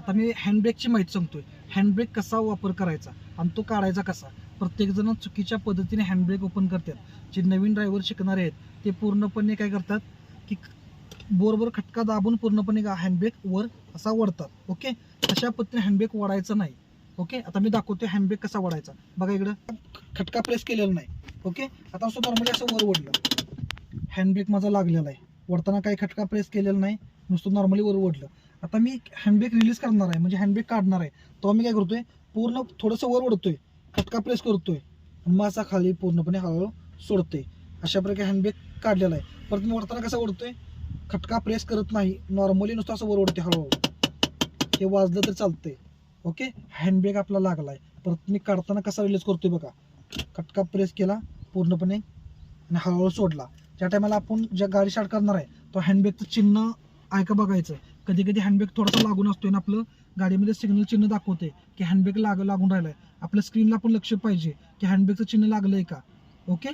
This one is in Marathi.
आता मी हँडब्रेकची माहिती सांगतोय. हँडब्रेक कसा वापर करायचा आणि तो काढायचा कसा. प्रत्येकजण चुकीच्या पद्धतीने हँडब्रेक ओपन करतात. जे नवीन ड्रायव्हर शिकणारे आहेत ते पूर्णपणे काय करतात की बोरवर खटका दाबून पूर्णपणे हँडब्रेक वर असा वळतात. ओके, अशा पद्धतीने हँडब्रेक वळायचा नाही. ओके, आता मी दाखवतोय हँडब्रेक कसा वळायचा. बघा इकडं खटका प्रेस केलेला नाही. ओके, आता असं नॉर्मली असं वर ओढलं, हँडब्रेक माझा लागलेला आहे. वरताना काही खटका प्रेस केलेला नाही, नुसतं नॉर्मली वर ओढलं. आता मी हँडब्रेक रिलीज करणार आहे, म्हणजे हँडब्रेक काढणार आहे. तो मी काय करतोय, पूर्ण थोडंसं वर ओढतोय, खटका प्रेस करतोय, मग असा खाली पूर्णपणे हळूहळू सोडतोय. अशा प्रकारे हँडब्रेक काढलेला आहे. परत मी वरताना कसा ओढतोय, खटका प्रेस करत नाही, नॉर्मली नुसतं असं वर ओढते हळूहळू. हे वाजलं तर चालतंय. ओके, हँडब्रेक आपला लागलाय. परत मी काढताना कसा रिलीज करतोय बघा, खटका प्रेस केला पूर्णपणे आणि हळूहळू सोडला. ज्या टायमाला आपण ज्या गाडी स्टार्ट करणार आहे तो हँडब्रेकचं चिन्ह आहे का बघायचं. कधी कधी हँडब्रेक थोडासा लागून असतोय ना, आपलं गाडीमध्ये सिग्नल चिन्ह दाखवते की हँडब्रेक लागून राहिलाय. आपल्या स्क्रीनला पण लक्ष पाहिजे की हँडब्रेकचं चिन्ह लागलंय का. ओके,